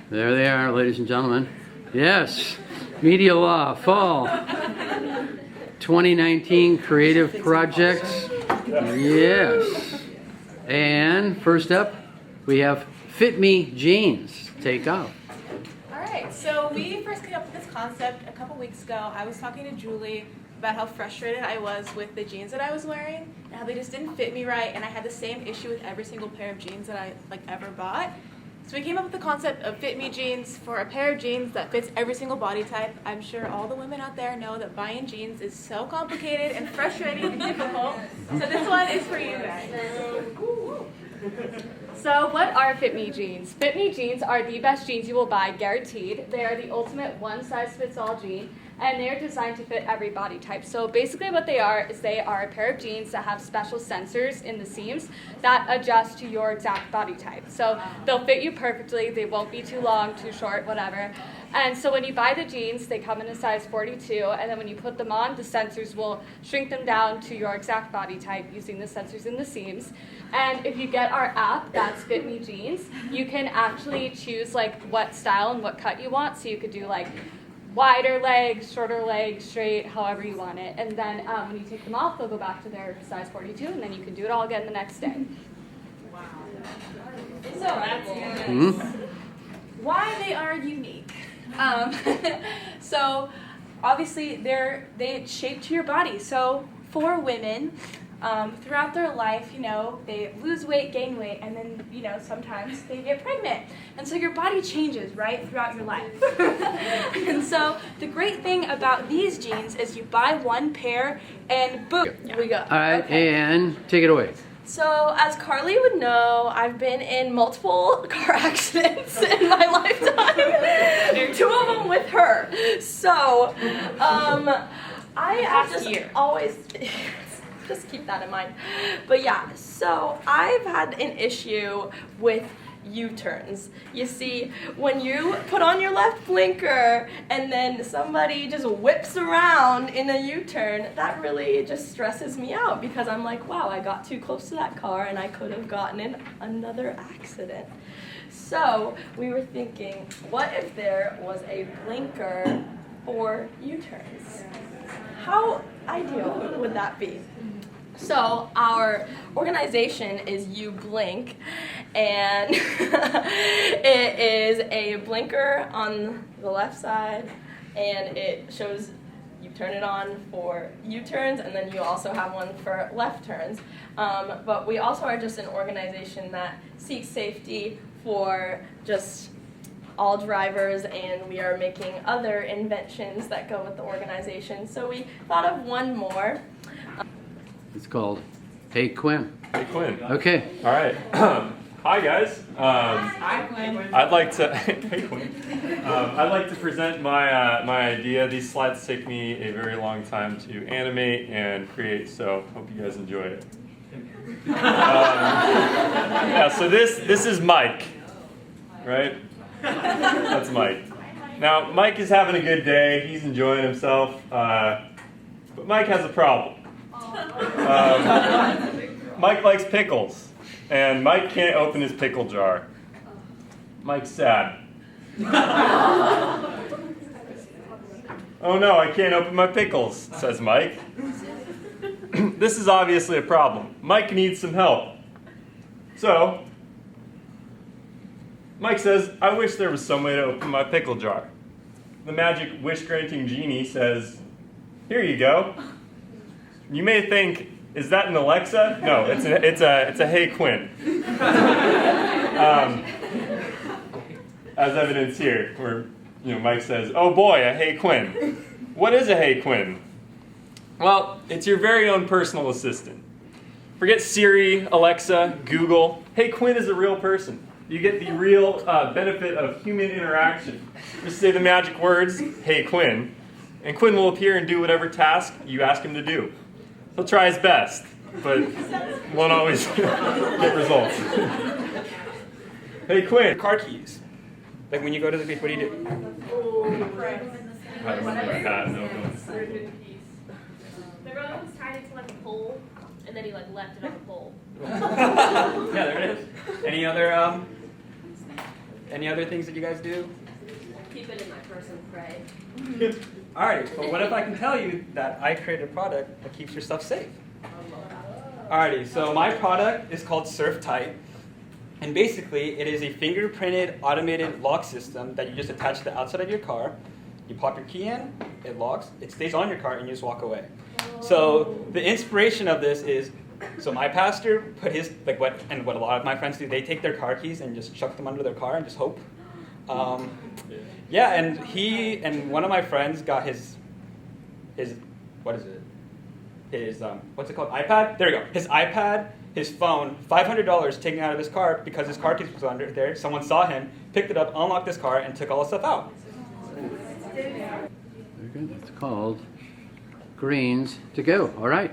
There they are, ladies and gentlemen. Yes, Media Law Fall 2019 Creative Projects. Yes. And first up, we have Fit Me Jeans. Take off. Alright, so we first came up with this concept a couple weeks ago. I was talking to Julie about how frustrated I was with the jeans that I was wearing and how they just didn't fit me right, and I had the same issue with every single pair of jeans that I ever bought. So we came up with the concept of Fit Me Jeans for a pair of jeans that fits every single body type. I'm sure all the women out there know that buying jeans is so complicated and frustrating and difficult. So this one is for you guys. So what are Fit Me Jeans? Fit Me Jeans are the best jeans you will buy, guaranteed. They are the ultimate one-size-fits-all jean, and they're designed to fit every body type. So basically what they are is they are a pair of jeans that have special sensors in the seams that adjust to your exact body type. So they'll fit you perfectly, they won't be too long, too short, whatever. And so when you buy the jeans, they come in a size 42, and then when you put them on, the sensors will shrink them down to your exact body type using the sensors in the seams. And if you get our app, that's Fit Me Jeans, you can actually choose like what style and what cut you want. So you could do like wider legs, shorter legs, straight, however you want it. And then when you take them off, they'll go back to their size 42, and then you can do it all again the next day. Wow. So why they are unique. So obviously they shape to your body. So for women, throughout their life, they lose weight, gain weight, and then, sometimes they get pregnant. And so your body changes, right, throughout your life. And so the great thing about these jeans is you buy one pair and boom, we go. All right, okay. And take it away. So, as Carly would know, I've been in multiple car accidents in my lifetime. 2 of them with her. So, I have just always... Just keep that in mind. But yeah, so I've had an issue with U-turns. You see, when you put on your left blinker and then somebody just whips around in a U-turn, that really just stresses me out because I'm like, wow, I got too close to that car and I could have gotten in another accident. So we were thinking, what if there was a blinker for U-turns? How ideal would that be? So our organization is You Blink, and it is a blinker on the left side, and it shows you turn it on for U-turns, and then you also have one for left turns. But we also are just an organization that seeks safety for just all drivers, and we are making other inventions that go with the organization. So we thought of one more. It's called Hey Quinn. Hey Quinn. Okay. All right. Hi guys. Hi Quinn. I'd like to. Hey Quinn. I'd like to present my idea. These slides take me a very long time to animate and create, so hope you guys enjoy it. Yeah. So this is Mike, right? That's Mike. Now Mike is having a good day. He's enjoying himself, but Mike has a problem. Mike likes pickles, and Mike can't open his pickle jar. Mike's sad. Oh no, I can't open my pickles, says Mike. This is obviously a problem. Mike needs some help. So, Mike says, I wish there was some way to open my pickle jar. The magic wish-granting genie says, here you go. You may think, is that an Alexa? No, it's a Hey Quinn. As evidence here, where Mike says, oh boy, a Hey Quinn. What is a Hey Quinn? Well, it's your very own personal assistant. Forget Siri, Alexa, Google. Hey Quinn is a real person. You get the real benefit of human interaction. Just say the magic words, Hey Quinn, and Quinn will appear and do whatever task you ask him to do. He'll try his best, but won't always get results. Hey Quinn. Car keys. Like when you go to the beach, what do you do? I don't remember my hat. No. My brother was tied it to like a pole, and then he like left it on the pole. Yeah, there it is. Any other Any other things that you guys do? Keep it in my purse and pray. Alrighty, but what if I can tell you that I created a product that keeps your stuff safe? Alrighty, so my product is called Surf Tight. And basically, it is a fingerprinted automated lock system that you just attach to the outside of your car. You pop your key in, it locks, it stays on your car, and you just walk away. So the inspiration of this is, so my pastor put his, what a lot of my friends do, they take their car keys and just chuck them under their car and just hope. Yeah, and he and one of my friends got his what is it? His what's it called? iPad? There you go. His iPad, his phone, $500 taken out of his car because his car keys was under there. Someone saw him, picked it up, unlocked his car, and took all the stuff out. Very good. It's called Greens to Go. All right.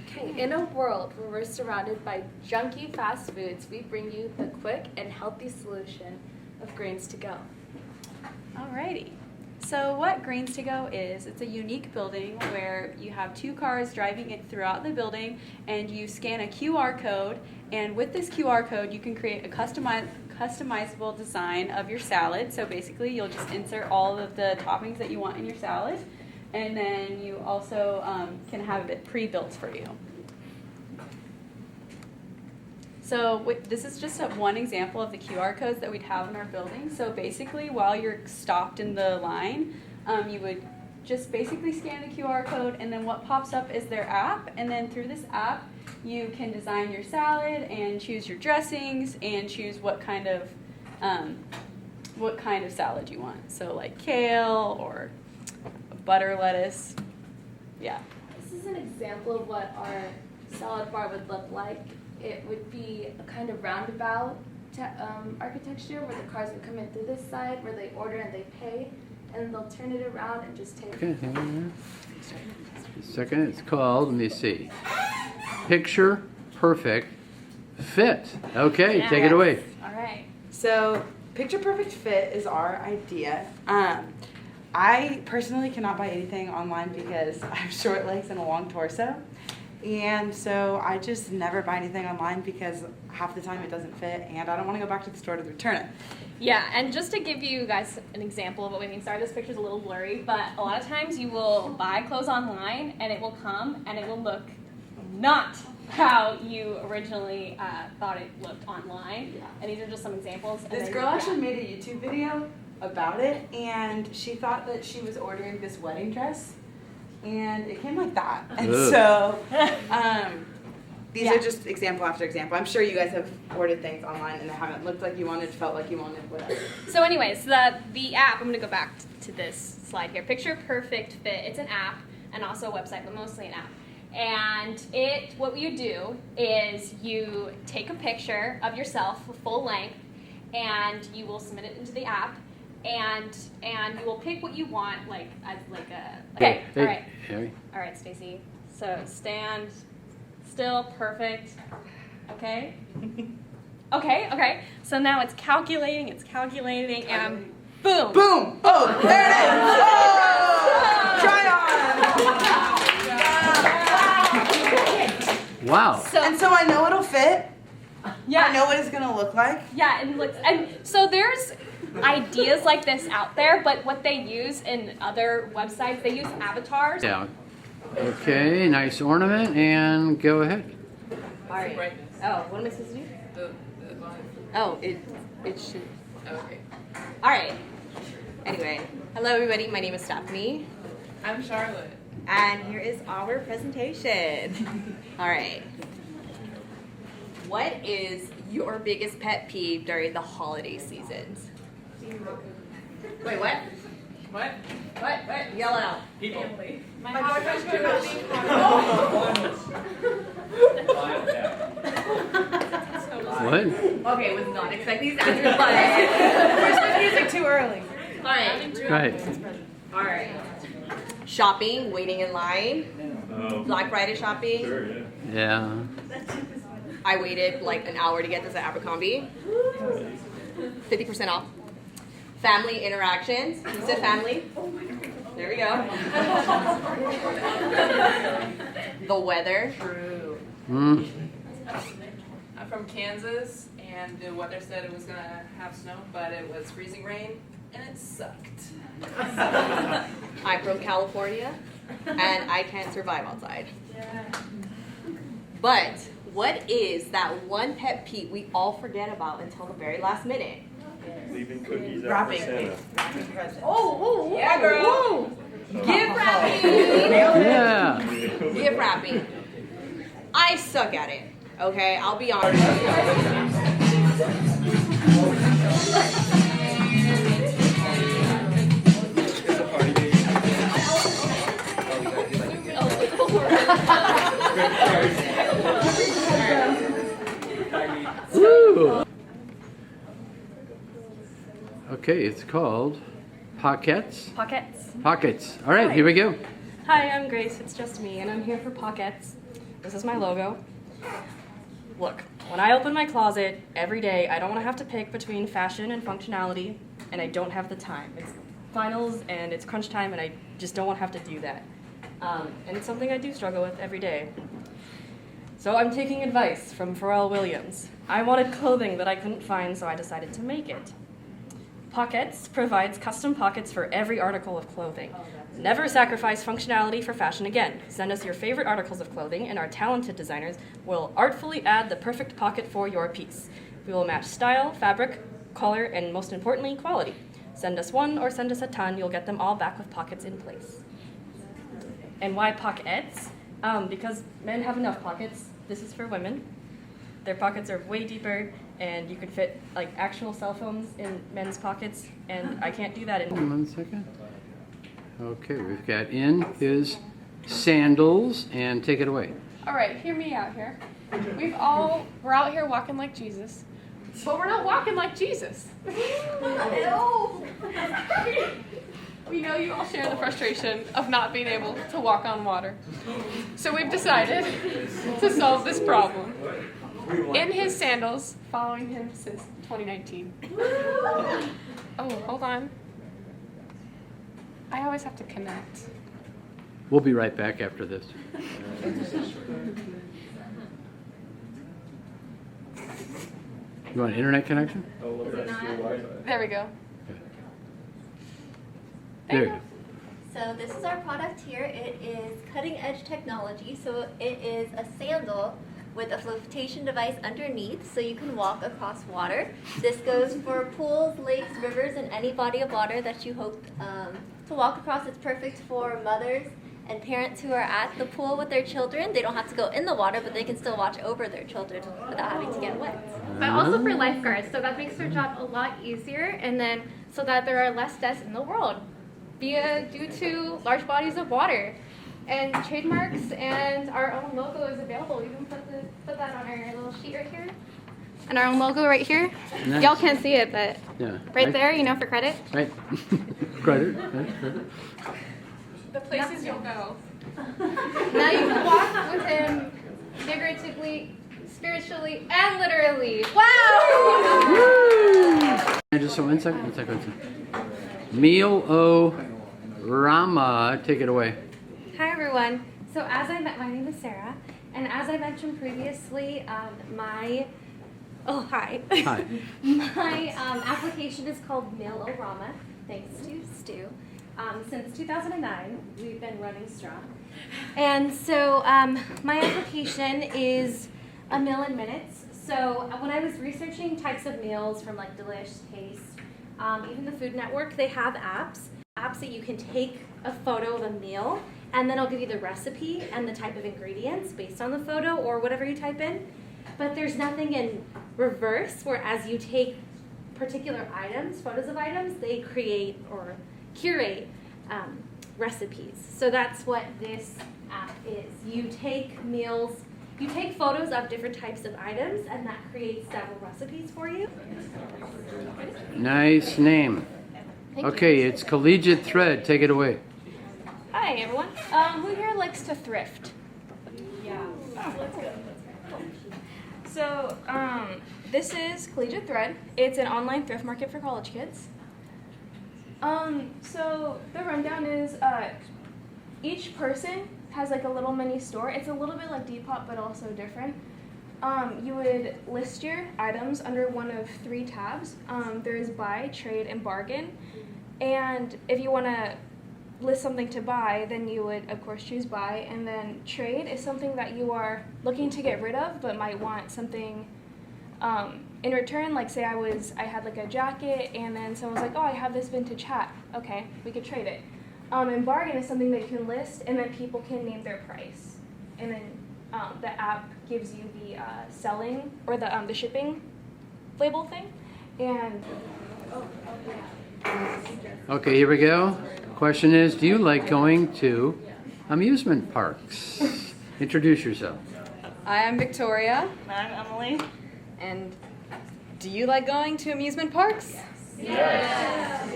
Okay, in a world where we're surrounded by junky fast foods, we bring you the quick and healthy solution of Greens to Go. Alrighty. So what Greens to Go is, it's a unique building where you have 2 cars driving it throughout the building, and you scan a QR code, and with this QR code you can create a customizable design of your salad. So basically you'll just insert all of the toppings that you want in your salad, and then you also can have it pre-built for you. So this is just one example of the QR codes that we'd have in our building. So basically, while you're stopped in the line, you would just basically scan the QR code, and then what pops up is their app. And then through this app, you can design your salad and choose your dressings and choose what kind of salad you want. So like kale or butter lettuce. Yeah. This is an example of what our salad bar would look like. It would be a kind of roundabout architecture where the cars would come in through this side where they order and they pay, and they'll turn it around and just take Okay. Second, it's called, let me see, Picture Perfect Fit. Okay, take it away. All right. So, Picture Perfect Fit is our idea. I personally cannot buy anything online because I have short legs and a long torso. And so I just never buy anything online because half the time it doesn't fit, and I don't want to go back to the store to return it. Yeah, and just to give you guys an example of what we mean, sorry this picture's a little blurry, but a lot of times you will buy clothes online and it will come and it will look not how you originally thought it looked online. And these are just some examples. And This girl actually made a YouTube video about it, and she thought that she was ordering this wedding dress, and it came like that. And so these are just example after example. I'm sure you guys have ordered things online and they haven't looked like you wanted, felt like you wanted, whatever. So anyways, the app, I'm going to go back to this slide here. Picture Perfect Fit. It's an app and also a website, but mostly an app. And what you do is you take a picture of yourself full length, and you will submit it into the app, and you will pick what you want, okay, all right, Stacy. So stand still, perfect. Okay. Okay. So now it's calculating, and boom. Boom! Oh, there it is! Oh! Try on! Wow. So I know it'll fit. Yeah. I know what it's gonna look like. Yeah, and so there's ideas like this out there, but what they use in other websites, they use avatars. Yeah. Okay, nice ornament, and go ahead. All right. Oh, what am I supposed to do? Oh, it should. Okay. All right. Anyway, hello everybody. My name is Stephanie. I'm Charlotte. And here is our presentation. All right. What is your biggest pet peeve during the holiday seasons? Wait, what? What? Yell it out. People. My boyfriend's too busy. What? Okay, was not expecting these answers, but Christmas music too early. Right. all right. Shopping, waiting in line, Black Friday shopping. Sure, yeah. Yeah. I waited like an hour to get this at Abercrombie. 50% off. Family interactions. Who said family? There we go. The weather. I'm from Kansas, and the weather said it was gonna have snow, but it was freezing rain, and it sucked. I'm from California, and I can't survive outside. But what is that one pet peeve we all forget about until the very last minute? Leaving cookies out for Wrapping. Santa. Wrapping presents. Oh, Yeah, girl. Gift wrapping! Yeah. Gift wrapping. I suck at it. Okay, I'll be honest. Woo. Okay, it's called Pockets. Pockets. Pockets. All right, here we go. Hi, I'm Grace. It's just me, and I'm here for Pockets. This is my logo. Look, when I open my closet every day, I don't want to have to pick between fashion and functionality, and I don't have the time. It's finals and it's crunch time, and I just don't want to have to do that. And it's something I do struggle with every day. So I'm taking advice from Pharrell Williams. I wanted clothing that I couldn't find, so I decided to make it. Pockets provides custom pockets for every article of clothing. Never sacrifice functionality for fashion again. Send us your favorite articles of clothing, and our talented designers will artfully add the perfect pocket for your piece. We will match style, fabric, color, and most importantly, quality. Send us one or send us a ton, you'll get them all back with pockets in place. And why pockets? Because men have enough pockets. This is for women. Their pockets are way deeper, and you can fit like actual cell phones in men's pockets, and I can't do that in. 1 second. Okay, we've got in his sandals, and take it away. All right, hear me out here. We're out here walking like Jesus, but we're not walking like Jesus. We know you all share the frustration of not being able to walk on water. So we've decided to solve this problem. In his sandals, following him since 2019. Oh, hold on. I always have to connect. We'll be right back after this. You want an internet connection? There we go. There you go. So this is our product here. It is cutting edge technology. So it is a sandal with a flotation device underneath so you can walk across water. This goes for pools, lakes, rivers, and any body of water that you hope to walk across. It's perfect for mothers and parents who are at the pool with their children. They don't have to go in the water, but they can still watch over their children without having to get wet. But also for lifeguards, so that makes their job a lot easier, and then so that there are less deaths in the world due to large bodies of water. And trademarks and our own logo is available. We can put that on our little sheet right here. And our own logo right here. Nice. Y'all can't see it, but Yeah. right there, you know, for credit. Right. Credit. Right. Credit. The places you'll go. Now you can walk with him figuratively, spiritually, and literally. Wow! And just one second. Melodrama, take it away. Hi everyone. So my name is Sarah, and as I mentioned previously, my application is called Melodrama, thanks to Stu. Since 2009, we've been running strong, and so my application is a meal in minutes. So when I was researching types of meals from like Delish, Taste, even the Food Network, they have apps that you can take a photo of a meal, and then I'll give you the recipe and the type of ingredients based on the photo or whatever you type in. But there's nothing in reverse, where as you take particular items, photos of items, they create or curate recipes. So that's what this app is. You take photos of different types of items, and that creates several recipes for you. Nice name. Okay, it's Collegiate Thread. Take it away. Hi everyone. Who here likes to thrift? Yeah. Let's go. So, this is Collegiate Thread. It's an online thrift market for college kids. So the rundown is each person has like a little mini store. It's a little bit like Depop, but also different. You would list your items under one of 3 tabs. There is buy, trade, and bargain. And if you want to list something to buy, then you would, of course, choose buy. And then trade is something that you are looking to get rid of, but might want something in return. Like, say I had like a jacket, and then someone's like, oh, I have this vintage hat. Okay, we could trade it. And bargain is something that you can list, and then people can name their price. And then the app gives you the selling or the shipping label thing. And Okay, here we go. Question is, do you like going to amusement parks? Introduce yourself. Hi, I'm Victoria. I'm Emily. And do you like going to amusement parks? Yes.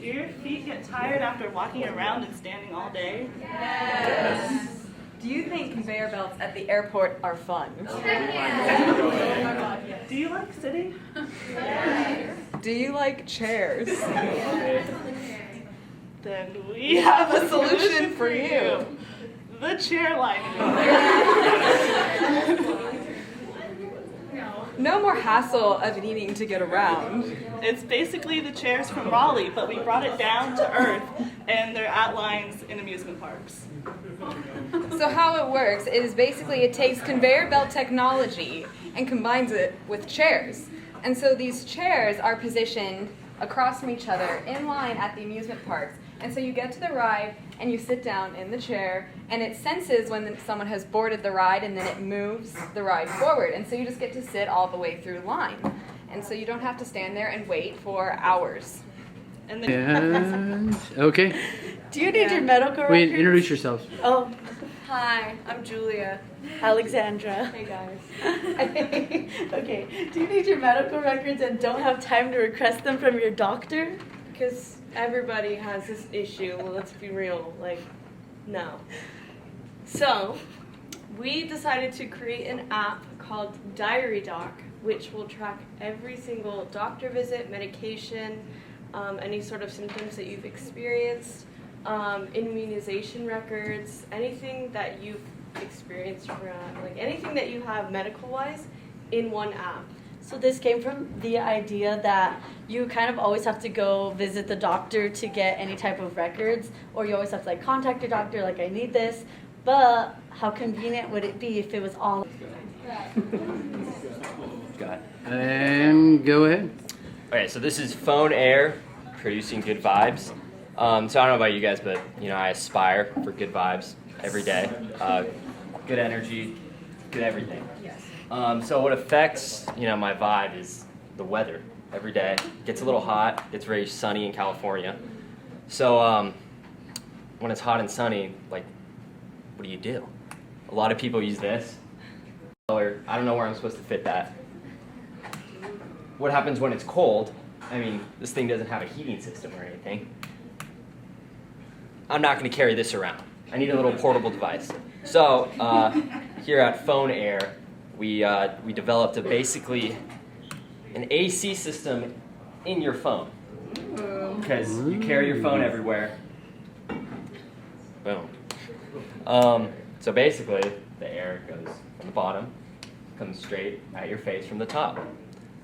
Do your feet get tired after walking around and standing all day? Yes. Do you think conveyor belts at the airport are fun? Do you like sitting? Do you like chairs? Then we have a solution for you. The chair life. No more hassle of needing to get around. It's basically the chairs from Raleigh, but we brought it down to earth, and they're at lines in amusement parks. So how it works is basically it takes conveyor belt technology and combines it with chairs. And so these chairs are positioned across from each other in line at the amusement parks. And so you get to the ride and you sit down in the chair, and it senses when someone has boarded the ride, and then it moves the ride forward. And so you just get to sit all the way through line. And so you don't have to stand there and wait for hours. And okay. Do you need your medical records? Wait, introduce yourselves. Oh, hi, I'm Julia. Alexandra. Hey guys. Okay, do you need your medical records and don't have time to request them from your doctor? Because everybody has this issue, well, let's be real, like, no. So, we decided to create an app called Diary Doc, which will track every single doctor visit, medication, any sort of symptoms that you've experienced, immunization records, anything that you've experienced from, like anything that you have medical-wise in one app. So this came from the idea that you kind of always have to go visit the doctor to get any type of records, or you always have to like contact your doctor like I need this, but how convenient would it be if it was all Got it. And go ahead. Okay, so this is Phone Air, producing good vibes. So I don't know about you guys, but I aspire for good vibes every day, good energy, good everything. So what affects my vibe is the weather every day. It gets a little hot. It's very sunny in California. So when it's hot and sunny, like, what do? A lot of people use this. Or I don't know where I'm supposed to fit that. What happens when it's cold? I mean, this thing doesn't have a heating system or anything. I'm not going to carry this around. I need a little portable device. So here at Phone Air, we developed basically an AC system in your phone. Because you carry your phone everywhere. Boom. So basically, the air goes from the bottom, comes straight at your face from the top.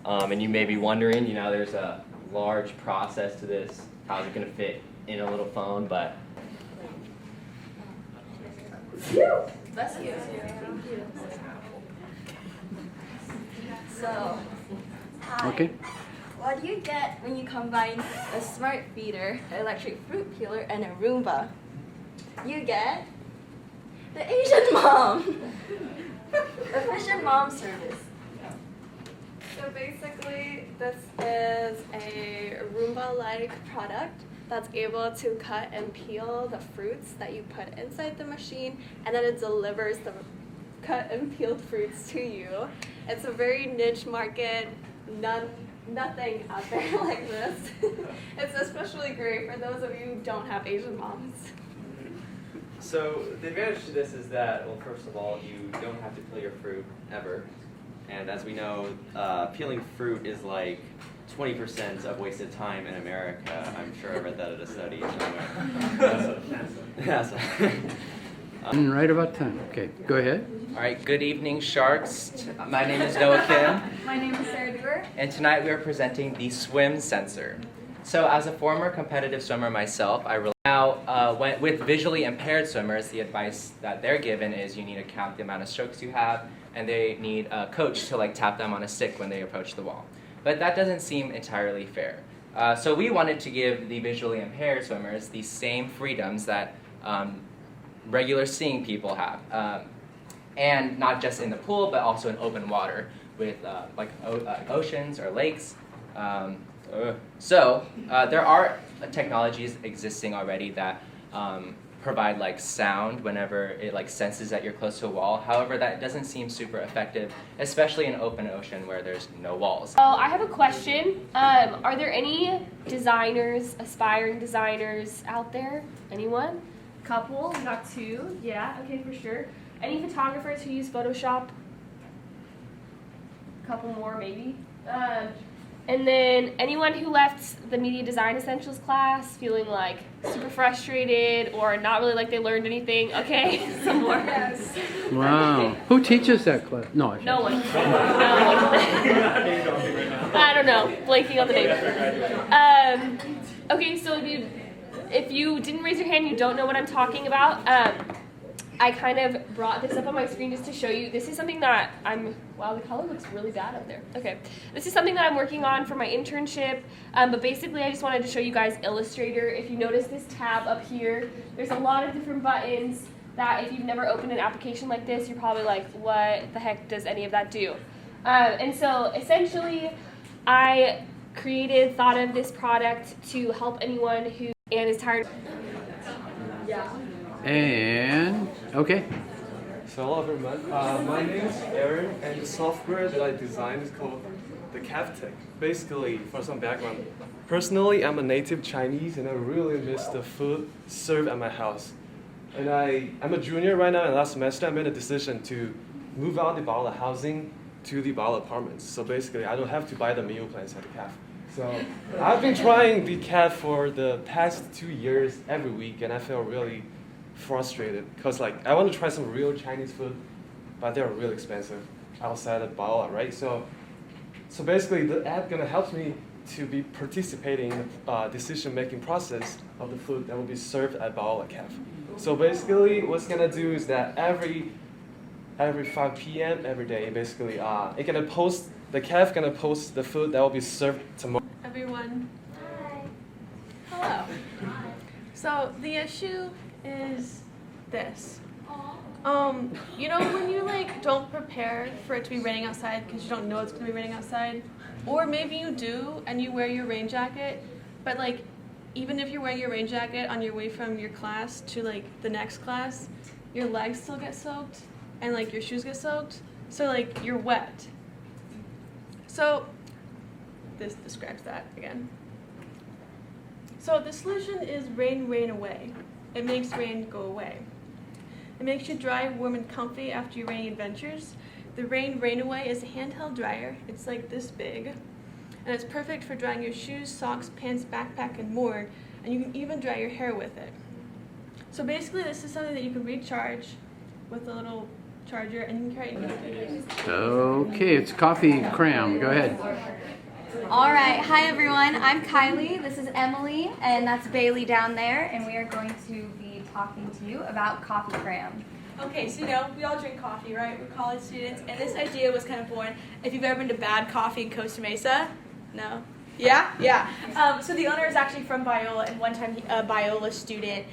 And you may be wondering, there's a large process to this. How's it going to fit in a little phone? But Bless you. So, hi. Okay. What do you get when you combine a smart feeder, an electric fruit peeler, and a Roomba? You get the Asian Mom, the Fisher Mom service. So basically, this is a Roomba-like product that's able to cut and peel the fruits that you put inside the machine, and then it delivers the cut and peeled fruits to you. It's a very niche market, nothing out there like this. It's especially great for those of you who don't have Asian moms. So the advantage to this is that, well, first of all, you don't have to peel your fruit ever. And as we know, peeling fruit is like 20% of wasted time in America. I'm sure I read that at a study somewhere. NASA. Right about time. Okay, go ahead. All right, good evening, Sharks. My name is Noah Kim, My name is Sarah Dewar. and tonight we are presenting the swim sensor. So as a former competitive swimmer myself, I really with visually impaired swimmers, the advice that they're given is you need to count the amount of strokes you have, and they need a coach to like tap them on a stick when they approach the wall. But that doesn't seem entirely fair. So we wanted to give the visually impaired swimmers the same freedoms that regular seeing people have. And not just in the pool, but also in open water with oceans or lakes. So there are technologies existing already that provide like sound whenever it like senses that you're close to a wall. However, that doesn't seem super effective, especially in open ocean where there's no walls. So I have a question. Are there any designers, aspiring designers out there? Anyone? Couple? We got two. Yeah. Okay, for sure. Any photographers who use Photoshop? Couple more, maybe. And then anyone who left the Media Design Essentials class feeling like super frustrated or not really like they learned anything? Okay, some more. Yes. Wow. Who teaches that class? No. No one. I don't know. Blanking on the name. Okay, so if you didn't raise your hand, you don't know what I'm talking about. I kind of brought this up on my screen just to show you. This is something that wow, the color looks really bad up there. Okay. This is something that I'm working on for my internship, but basically I just wanted to show you guys Illustrator. If you notice this tab up here, there's a lot of different buttons that if you've never opened an application like this, you're probably like, what the heck does any of that do? And so essentially, I thought of this product to help anyone who is tired. Yeah. And, okay. So hello everyone, my name is Aaron, and the software that I designed is called the CapTech. Basically, for some background, personally I'm a native Chinese and I really miss the food served at my house. And I'm a junior right now, and last semester I made a decision to move out the bottle housing to the bottle apartments. So basically I don't have to buy the meal plans at the cafe. So I've been trying the cafe for the past 2 years every week, and I feel really frustrated because like I want to try some real Chinese food, but they're really expensive outside the bottle, right? So basically the app gonna help me to be participating in the decision-making process of the food that will be served at Baola Cafe. So basically what's gonna do is that every 5 p.m. every day, basically the cafe gonna post the food that will be served tomorrow. Everyone. Hello. So the issue is this. You know when you like don't prepare for it to be raining outside because you don't know it's going to be raining outside, or maybe you do and you wear your rain jacket, but like even if you're wearing your rain jacket on your way from your class to like the next class, your legs still get soaked and like your shoes get soaked, so like you're wet. So this describes that again. So the solution is rain away. It makes rain go away. It makes you dry, warm, and comfy after your rainy adventures. The rain away is a handheld dryer. It's like this big, and it's perfect for drying your shoes, socks, pants, backpack, and more. And you can even dry your hair with it. So basically, this is something that you can recharge with a little charger, and you can carry it. Okay, it's coffee cram. Go ahead. All right, hi everyone. I'm Kylie. This is Emily, and that's Bailey down there, and we are going to be talking to you about coffee cram. Okay, so we all drink coffee, right? We're college students, and this idea was kind of born. If you've ever been to Bad Coffee in Costa Mesa, no? Yeah? Yeah. So the owner is actually from Biola, and one time a Biola student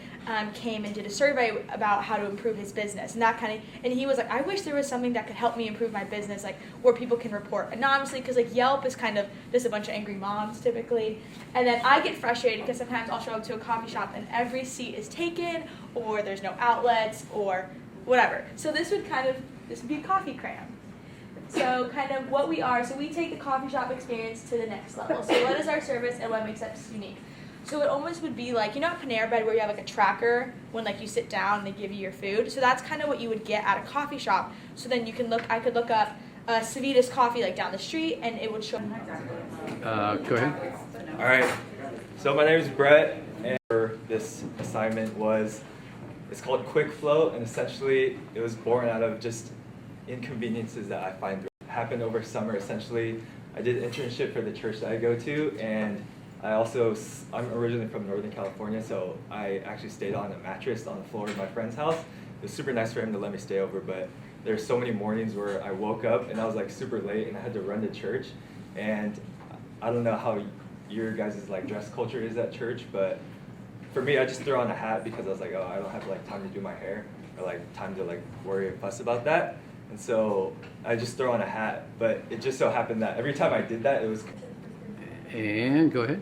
came and did a survey about how to improve his business, and he was like, I wish there was something that could help me improve my business, like where people can report anonymously, because like Yelp is kind of just a bunch of angry moms typically, and then I get frustrated because sometimes I'll show up to a coffee shop and every seat is taken, or there's no outlets, or whatever. So this would be coffee cram. So kind of what we are, so we take the coffee shop experience to the next level. So what is our service and what makes us unique? So it almost would be like, at Panera Bread where you have like a tracker when like you sit down and they give you your food. So that's kind of what you would get at a coffee shop. So then I could look up Savita's Coffee like down the street and it would show. Go ahead. All right. So my name is Brett, and this assignment was It's called Quick Flow, and essentially it was born out of just inconveniences that I find happen over summer. Essentially, I did an internship for the church that I go to, and I'm originally from Northern California, so I actually stayed on a mattress on the floor of my friend's house. It was super nice for him to let me stay over, but there's so many mornings where I woke up and I was like super late and I had to run to church. And I don't know how your guys' like dress culture is at church, but for me, I just throw on a hat because I was like, oh, I don't have like time to do my hair or like time to like worry and fuss about that. And so I just throw on a hat, but it just so happened that every time I did that, it was. And go ahead.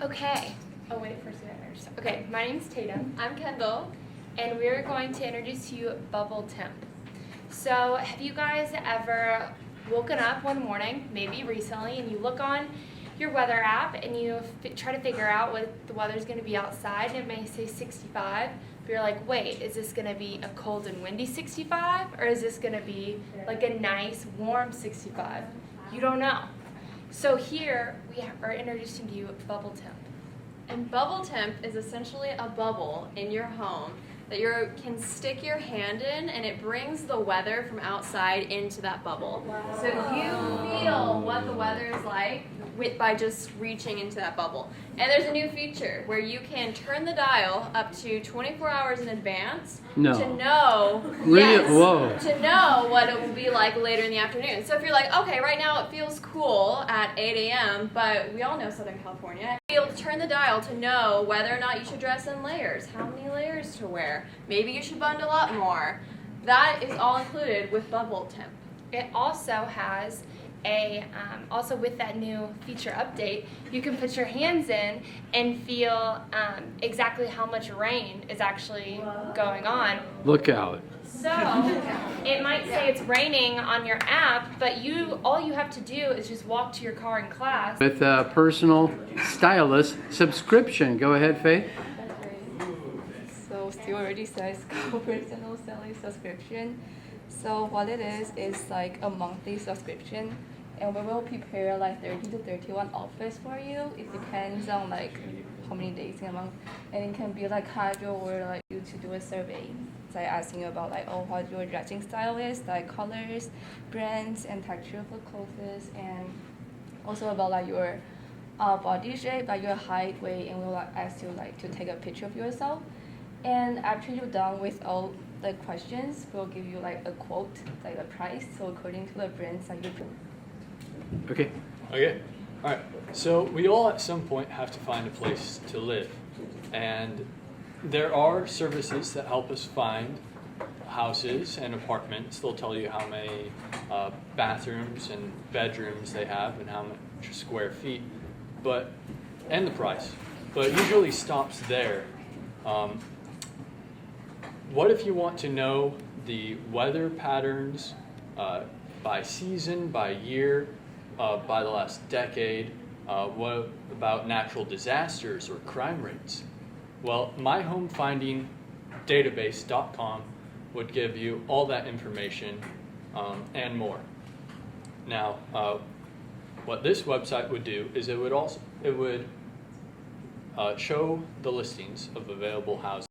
Okay. Oh, wait, first we gotta introduce. Okay, my name's Tatum. I'm Kendall, and we're going to introduce you Bubble Temp. So, have you guys ever woken up one morning, maybe recently, and you look on your weather app and you try to figure out what the weather's going to be outside, and it may say 65, but you're like, wait, is this going to be a cold and windy 65, or is this going to be like a nice warm 65? You don't know. So here we are introducing to you Bubble Temp. And Bubble Temp is essentially a bubble in your home that you can stick your hand in, and it brings the weather from outside into that bubble. Wow. So you feel what the weather is like by just reaching into that bubble. And there's a new feature where you can turn the dial up to 24 hours in advance to know, Really? Whoa. to know what it will be like later in the afternoon. So if you're like, okay, right now it feels cool at 8 a.m., but we all know Southern California, you'll turn the dial to know whether or not you should dress in layers, how many layers to wear. Maybe you should bundle up more. That is all included with Bubble Temp. It also has also with that new feature update, you can put your hands in and feel exactly how much rain is actually going on. Look out. So it might say it's raining on your app, but all you have to do is just walk to your car in class. With a personal stylist subscription. Go ahead, Faye. So Steve already says go personal stylist subscription. So what it is like a monthly subscription, and we will prepare like 30 to 31 outfits for you. It depends on like how many days in a month, and it can be like casual or like you to do a survey. It's like asking you about like what your dressing style is, like colors, brands, and texture of the clothes, and also about like your body shape, like your height, weight, and we'll like ask you like to take a picture of yourself. And after you're done with all the questions, we'll give you like a quote, like a price, so according to the brands that you pick. Okay. Okay. All right. So we all at some point have to find a place to live. And there are services that help us find houses and apartments. They'll tell you how many bathrooms and bedrooms they have and how much square feet, and the price. But it usually stops there. What if you want to know the weather patterns by season, by year, by the last decade? What about natural disasters or crime rates? Well, myhomefindingdatabase.com would give you all that information and more. Now, what this website would do is it would show the listings of available houses.